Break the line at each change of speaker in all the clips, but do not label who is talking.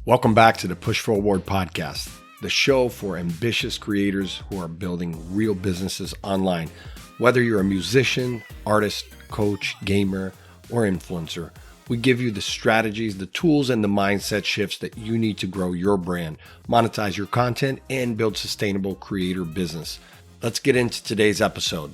Welcome back to the Push Forward podcast, the show for ambitious creators who are building real businesses online. Whether you're a musician, artist, coach, gamer, or influencer, we give you the strategies, the tools, and the mindset shifts that you need to grow your brand, monetize your content, and build sustainable creator business. Let's get into today's episode.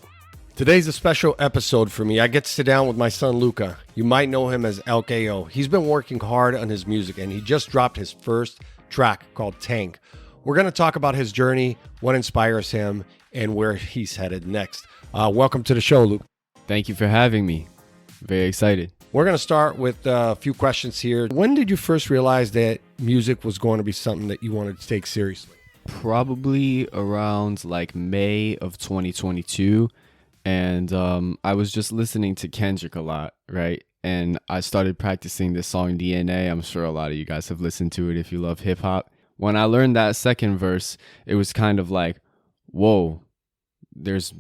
Today's a special episode for me. I get to sit down with my son, Luca. You might know him as LKO. He's been working hard on his music, and he just dropped his first track called Tank. We're going to talk about his journey, what inspires him, and where he's headed next. Welcome to the show, Luke.
Thank you for having me. Very excited.
We're going to start with a few questions here. When did you first realize that music was going to be something that you wanted to take seriously?
Probably around May of 2022. And I was just listening to Kendrick a lot, right? And I started practicing this song DNA. I'm sure a lot of you guys have listened to it if you love hip hop. When I learned that second verse, it was kind of like, whoa,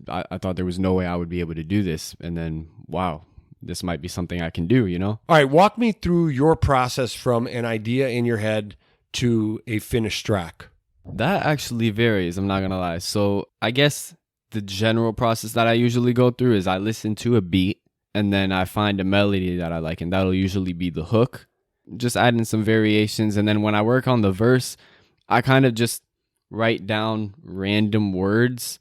I thought there was no way I would be able to do this. And then, wow, this might be something I can do, you know?
All right, walk me through your process from an idea in your head to a finished track.
That actually varies, I'm not going to lie. So I guess the general process that I usually go through is I listen to a beat and then I find a melody that I like, and that'll usually be the hook. Just add in some variations, and then when I work on the verse, I kind of just write down random words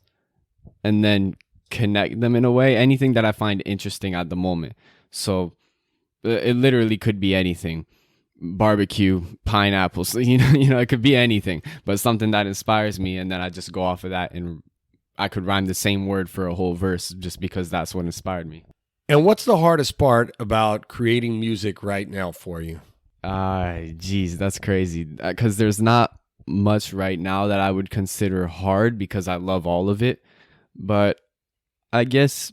and then connect them in a way, anything that I find interesting at the moment. So it literally could be anything. Barbecue, pineapples, you know, it could be anything, but something that inspires me, and then I just go off of that, and I could rhyme the same word for a whole verse just because that's what inspired me.
And what's the hardest part about creating music right now for you?
Geez, that's crazy. Because there's not much right now that I would consider hard because I love all of it. But I guess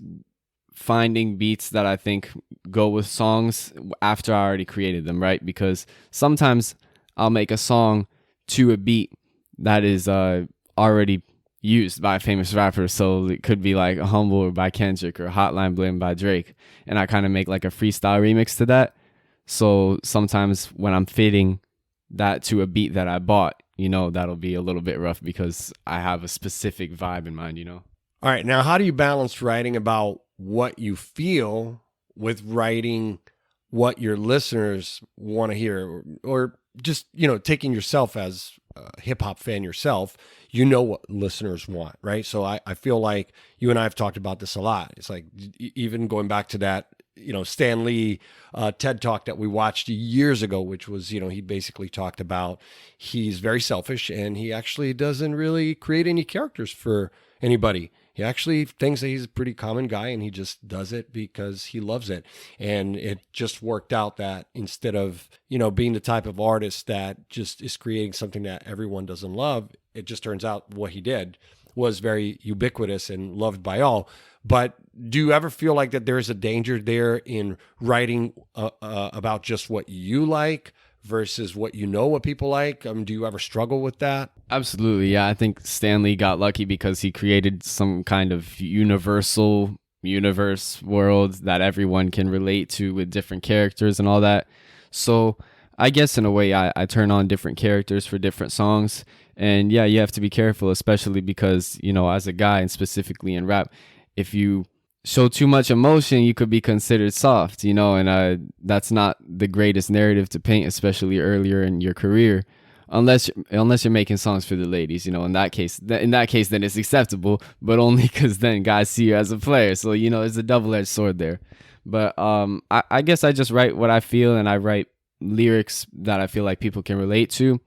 finding beats that I think go with songs after I already created them, right? Because sometimes I'll make a song to a beat that is already used by a famous rapper, so it could be like Humble by Kendrick or Hotline Bling by Drake, and I kind of make like a freestyle remix to that. So sometimes when I'm fitting that to a beat that I bought, you know, that'll be a little bit rough because I have a specific vibe in mind, you know.
All right, now how do you balance writing about what you feel with writing what your listeners want to hear, or just, you know, taking yourself as a hip hop fan yourself, you know what listeners want, right? So I feel like you and I have talked about this a lot. It's like, even going back to that, you know, Stan Lee TED Talk that we watched years ago, which was, you know, he basically talked about he's very selfish and he actually doesn't really create any characters for anybody. He actually thinks that he's a pretty common guy and he just does it because he loves it. And it just worked out that instead of, you know, being the type of artist that just is creating something that everyone doesn't love, it just turns out what he did was very ubiquitous and loved by all. But do you ever feel like that there's a danger there in writing about just what you like versus what you know what people like? Do you ever struggle with that?
Absolutely, yeah. I think Stan Lee got lucky because he created some kind of universal universe world that everyone can relate to with different characters and all that. So I guess in a way I turn on different characters for different songs. And yeah, you have to be careful, especially because, you know, as a guy and specifically in rap, if you show too much emotion, you could be considered soft, you know, and that's not the greatest narrative to paint, especially earlier in your career, unless you're making songs for the ladies, you know. In that case, then it's acceptable, but only because then guys see you as a player. So, you know, it's a double-edged sword there. But I guess I just write what I feel, and I write lyrics that I feel like people can relate to.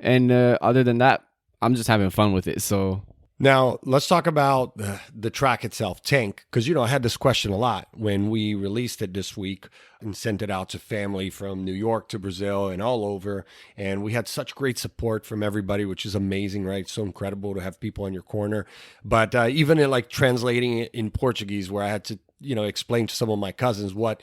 And other than that, I'm just having fun with it. So
now let's talk about the track itself, Tank, because, you know, I had this question a lot when we released it this week and sent it out to family from New York to Brazil and all over. And we had such great support from everybody, which is amazing, right? It's so incredible to have people in your corner. But even in like translating it in Portuguese, where I had to, you know, explain to some of my cousins what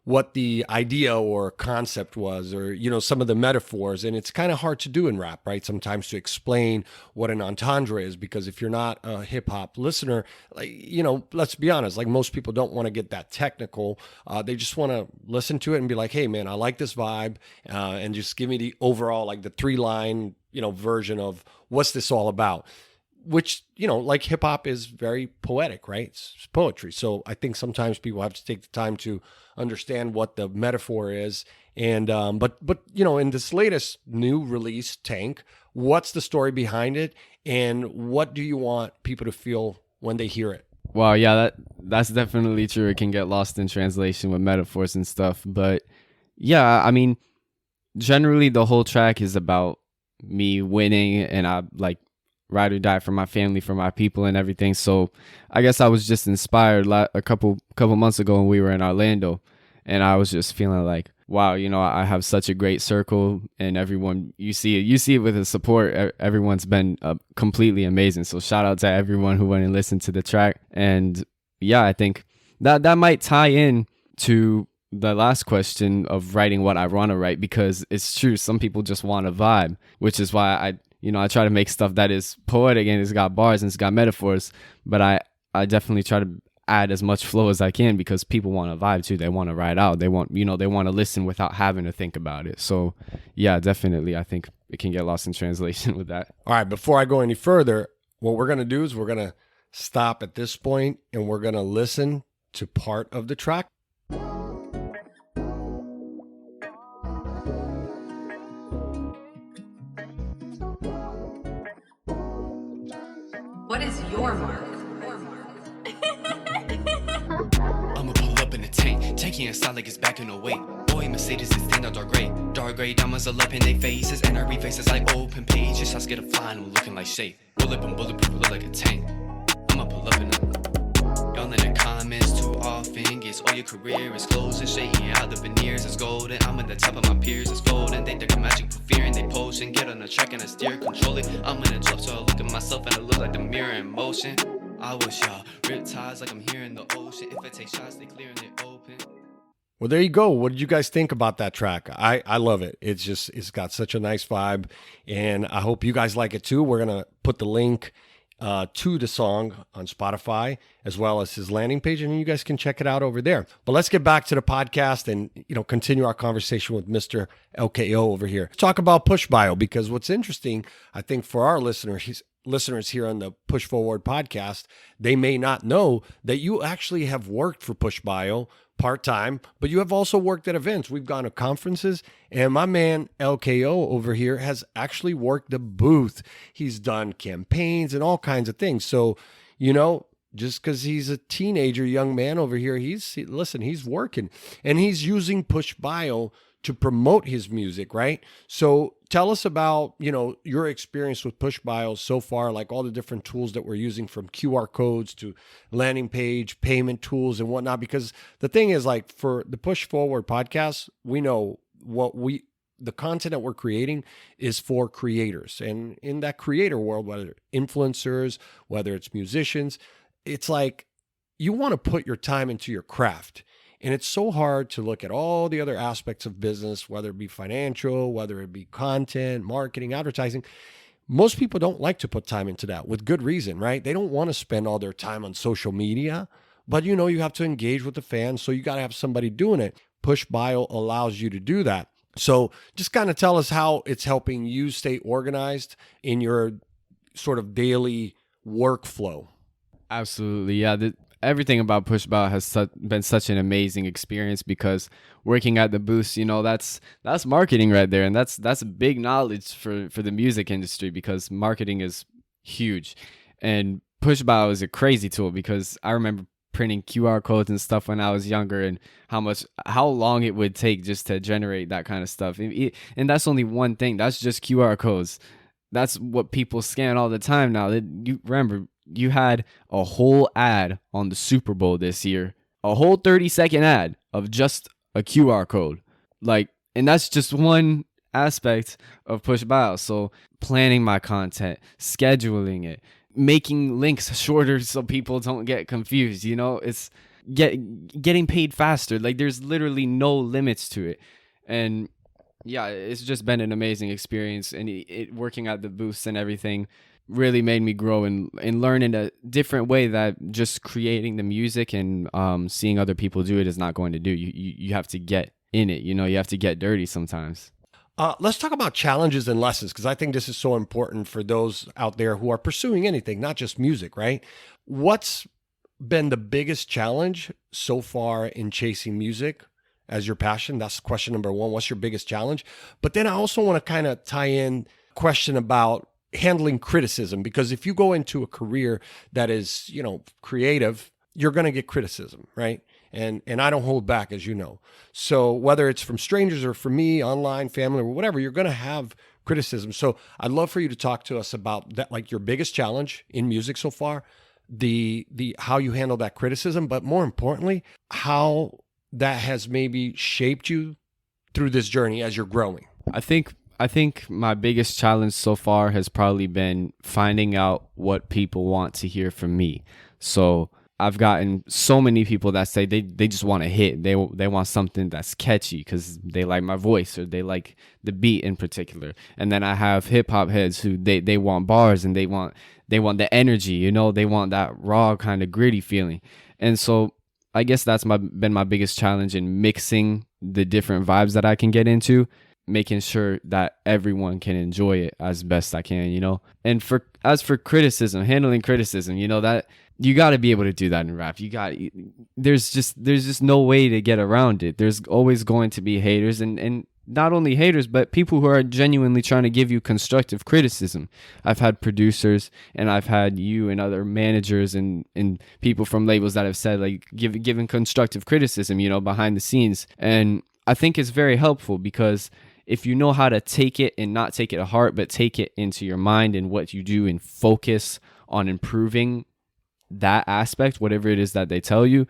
what the idea or concept was, or, you know, some of the metaphors. And it's kind of hard to do in rap, right? Sometimes to explain what an entendre is, because if you're not a hip hop listener, like, you know, let's be honest, like most people don't want to get that technical. They just want to listen to it and be like, hey man, I like this vibe. And just give me the overall, like the 3-line, you know, version of what's this all about, which, you know, like hip hop is very poetic, right? It's poetry. So I think sometimes people have to take the time to understand what the metaphor is. And, but, you know, in this latest new release, Tank, what's the story behind it? And what do you want people to feel when they hear it?
Wow, yeah, that's definitely true. It can get lost in translation with metaphors and stuff. But yeah, I mean, generally the whole track is about me winning, and I like ride or die for my family, for my people and everything. So I guess I was just inspired a couple months ago when we were in Orlando, and I was just feeling like, wow, you know, I have such a great circle, and everyone, you see it with the support. Everyone's been completely amazing. So shout out to everyone who went and listened to the track. And yeah, I think that might tie in to the last question of writing what I want to write, because it's true. Some people just want a vibe, which is why I try to make stuff that is poetic and it's got bars and it's got metaphors, but I definitely try to add as much flow as I can, because people want a vibe too. They want to ride out. They want to listen without having to think about it. So yeah, definitely. I think it can get lost in translation with that.
All right. Before I go any further, what we're going to do is we're going to stop at this point and we're going to listen to part of the track.
What is your mark?
I'ma pull up in the tank, taking it sound like it's back in the way. Boy, Mercedes is stand out dark gray diamonds all up in their faces, and our faces like open pages. I scared of flying, I'm looking like shade. Roll up and bulletproof, look like a tank. I'ma pull up in the. Y'all in the comments too often, guess all your career is closing, shaking out the veneers is golden. I'm at the top of my peers, it's folding. They think magic for fear and they potion. Get on the track and I steer, control it. I'm in the drop, so I look at myself and I look like the mirror in motion. I wish y'all rip ties like I'm here in the ocean. If I take shots, they clear and they open.
Well, there you go. What did you guys think about that track? I love it. It's got such a nice vibe, and I hope you guys like it too. We're going to put the link to the song on Spotify, as well as his landing page, and you guys can check it out over there. But let's get back to the podcast and, you know, continue our conversation with Mr. LKO over here. Let's talk about PushBio, because what's interesting, I think, for our listeners here on the Push Forward podcast, they may not know that you actually have worked for PushBio part-time, but you have also worked at events. We've gone to conferences, and my man LKO over here has actually worked the booth. He's done campaigns and all kinds of things. So, you know, just because he's a teenager, young man over here, he's working, and he's using PushBio to promote his music, right? So tell us about, you know, your experience with PushBio so far, like all the different tools that we're using, from QR codes to landing page, payment tools and whatnot. Because the thing is, like, for the Push Forward podcast, we know the content that we're creating is for creators. And in that creator world, whether influencers, whether it's musicians, it's like you want to put your time into your craft. And it's so hard to look at all the other aspects of business, whether it be financial, whether it be content, marketing, advertising. Most people don't like to put time into that, with good reason, right? They don't want to spend all their time on social media, but you know, you have to engage with the fans. So you got to have somebody doing it. PushBio allows you to do that. So just kind of tell us how it's helping you stay organized in your sort of daily workflow.
Absolutely. Yeah. Everything about PushBio has been such an amazing experience, because working at the booth, you know, that's marketing right there. And that's big knowledge for the music industry, because marketing is huge. And PushBio is a crazy tool, because I remember printing QR codes and stuff when I was younger, and how long it would take just to generate that kind of stuff. And that's only one thing. That's just QR codes. That's what people scan all the time now. You remember, you had a whole ad on the Super Bowl this year, a whole 30-second ad of just a QR code. Like, and that's just one aspect of PushBio. So planning my content, scheduling it, making links shorter so people don't get confused. You know, getting paid faster. Like there's literally no limits to it. And yeah, it's just been an amazing experience, and it working at the booths and everything really made me grow and learn in a different way that just creating the music and seeing other people do it is not going to do. You have to get in it, you have to get dirty sometimes.
Let's talk about challenges and lessons, because I think this is so important for those out there who are pursuing anything, not just music, right? What's been the biggest challenge so far in chasing music as your passion? That's question number one. What's your biggest challenge? But then I also want to kind of tie in a question about handling criticism, because if you go into a career that is, creative, you're going to get criticism, right? And I don't hold back, as you know. So whether it's from strangers or from me, online, family, or whatever, you're going to have criticism. So I'd love for you to talk to us about that, like your biggest challenge in music so far, the how you handle that criticism, but more importantly, how that has maybe shaped you through this journey as you're growing.
I think my biggest challenge so far has probably been finding out what people want to hear from me. So I've gotten so many people that say they just want a hit. They want something that's catchy because they like my voice or they like the beat in particular. And then I have hip hop heads who they want bars and they want the energy, they want that raw kind of gritty feeling. And so I guess that's been my biggest challenge in mixing the different vibes that I can get into, making sure that everyone can enjoy it as best I can, And as for criticism, handling criticism, that you got to be able to do that in rap. There's just no way to get around it. There's always going to be haters, and not only haters, but people who are genuinely trying to give you constructive criticism. I've had producers and I've had you and other managers and people from labels that have said, like, giving constructive criticism, behind the scenes. And I think it's very helpful because if you know how to take it and not take it to heart, but take it into your mind and what you do and focus on improving that aspect, whatever it is that they tell you,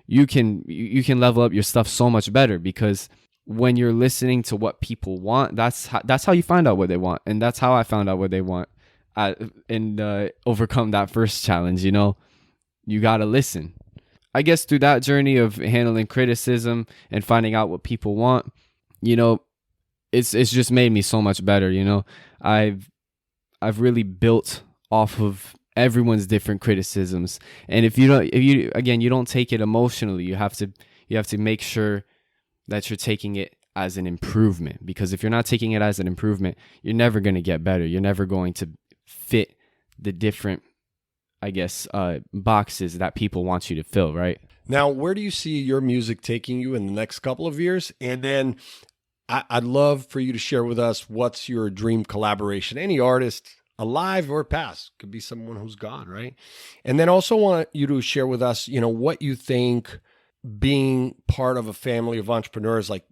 you can level up your stuff so much better, because when you're listening to what people want, that's how you find out what they want. And that's how I found out what they want and overcome that first challenge. You got to listen. I guess through that journey of handling criticism and finding out what people want, it's just made me so much better. I've really built off of everyone's different criticisms. And if you don't take it emotionally, you have to make sure that you're taking it as an improvement, because if you're not taking it as an improvement, you're never going to get better. You're never going to fit the different, boxes that people want you to fill, right?
Now, where do you see your music taking you in the next couple of years? And then I'd love for you to share with us, what's your dream collaboration? Any artist, alive or past, could be someone who's gone, right? And then also want you to share with us, what you think being part of a family of entrepreneurs like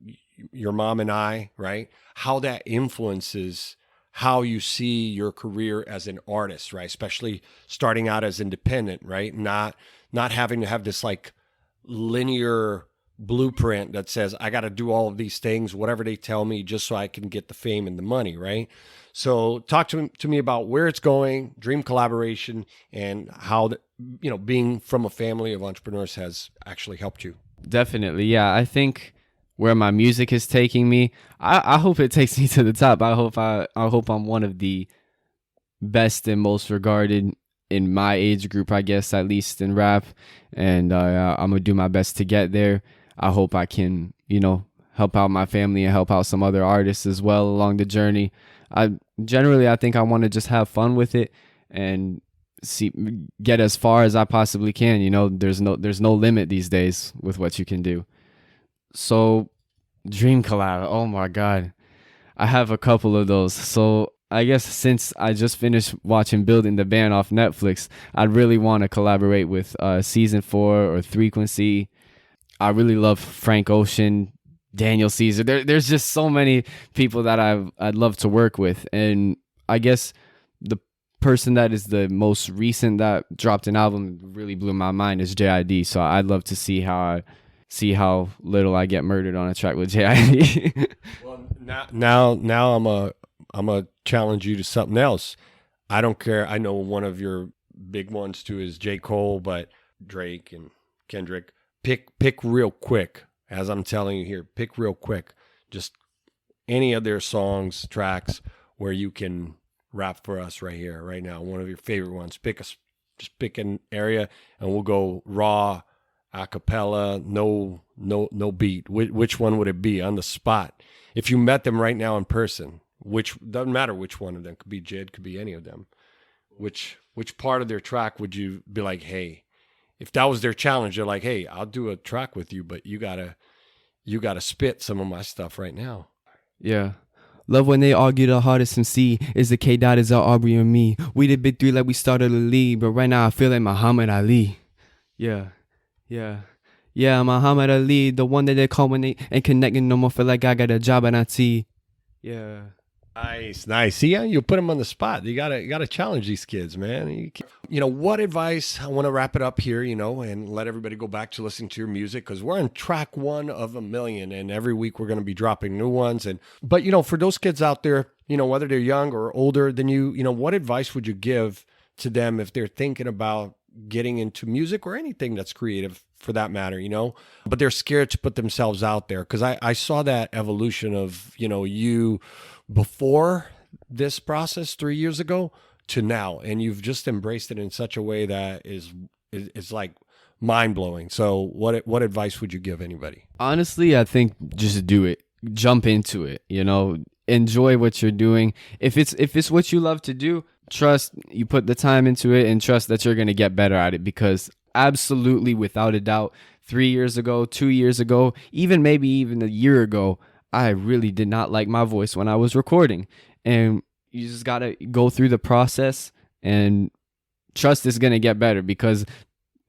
your mom and I, right? How that influences how you see your career as an artist, right? Especially starting out as independent, right? Not having to have this like linear blueprint that says I got to do all of these things, whatever they tell me, just so I can get the fame and the money, right? So talk to me about where it's going, dream collaboration, and how being from a family of entrepreneurs has actually helped you.
Definitely, yeah. I think where my music is taking me, I hope it takes me to the top. I hope I'm one of the best and most regarded in my age group, I guess, at least in rap. And I'm gonna do my best to get there. I hope I can, help out my family and help out some other artists as well along the journey. I think I want to just have fun with it and get as far as I possibly can. There's no limit these days with what you can do. So dream collab, oh my God, I have a couple of those. So I guess since I just finished watching Building the Band off Netflix, I'd really want to collaborate with Season 4 or Frequency. I really love Frank Ocean, Daniel Caesar. There's just so many people that I'd love to work with. And I guess the person that is the most recent that dropped an album really blew my mind is JID. So I'd love to see how little I get murdered on a track with JID.
Well, now I'm gonna challenge you to something else. I don't care. I know one of your big ones too is J. Cole, but Drake and Kendrick. pick real quick, as I'm telling you here, pick real quick. Just any of their songs, tracks where you can rap for us right here, right now. One of your favorite ones. Just pick an area, and we'll go raw, a cappella, no beat. Which one would it be on the spot? If you met them right now in person, which doesn't matter which one of them, could be Jid, could be any of them. Which part of their track would you be like, hey, if that was their challenge, they're like, hey, I'll do a track with you, but you gotta spit some of my stuff right now.
Yeah. Love when they argue the hardest MC. Is the K Dot, is the Aubrey or me? We the big three like we started a league, but right now I feel like Muhammad Ali. Yeah. Muhammad Ali, the one that they call when they ain't connecting no more. Feel like I got a job at IT. Yeah.
Nice. See, you put them on the spot. You gotta challenge these kids, man. What advice? I want to wrap it up here, and let everybody go back to listening to your music, because we're on track 1 of 1,000,000, and every week we're going to be dropping new ones. But for those kids out there, whether they're young or older than you, what advice would you give to them if they're thinking about getting into music or anything that's creative for that matter, but they're scared to put themselves out there? Because I saw that evolution of, you before this process 3 years ago to now, and you've just embraced it in such a way that is like mind-blowing. So what advice would you give anybody?
Honestly, I think just do it. Jump into it, enjoy what you're doing. If it's what you love to do, trust you put the time into it, and trust that you're going to get better at it, because absolutely, without a doubt, 3 years ago, 2 years ago, maybe even a year ago, I really did not like my voice when I was recording. And you just got to go through the process and trust it's going to get better, because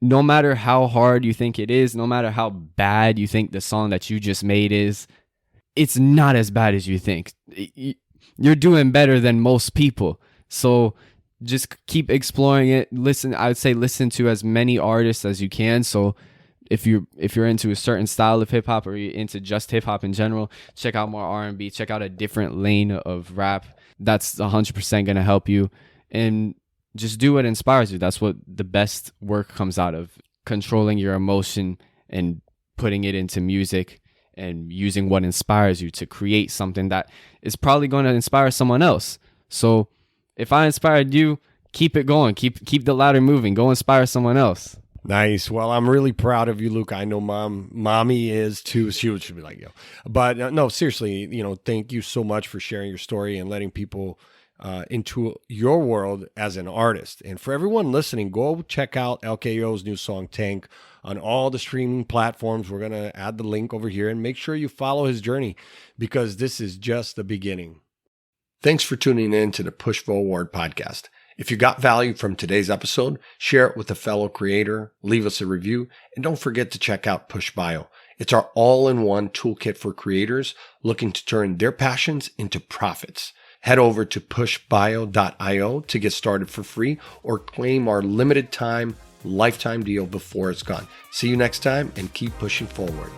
no matter how hard you think it is, no matter how bad you think the song that you just made is, it's not as bad as you think. You're doing better than most people. So just keep exploring it. I would say listen to as many artists as you can. So if you're into a certain style of hip hop, or you're into just hip hop in general, check out more R&B, check out a different lane of rap. That's 100% going to help you, and just do what inspires you. That's what the best work comes out of, controlling your emotion and putting it into music, and using what inspires you to create something that is probably going to inspire someone else. So if I inspired you, keep it going, keep the ladder moving, go inspire someone else.
Nice. Well, I'm really proud of you, Luke. I know mommy is too. She should be like, but no, seriously, thank you so much for sharing your story and letting people into your world as an artist. And for everyone listening, go check out LKO's new song, Tank, on all the streaming platforms. We're going to add the link over here, and make sure you follow his journey, because this is just the beginning. Thanks for tuning in to the Push Forward podcast. If you got value from today's episode, share it with a fellow creator, leave us a review, and don't forget to check out PushBio. It's our all-in-one toolkit for creators looking to turn their passions into profits. Head over to pushbio.io to get started for free, or claim our limited time, lifetime deal before it's gone. See you next time, and keep pushing forward.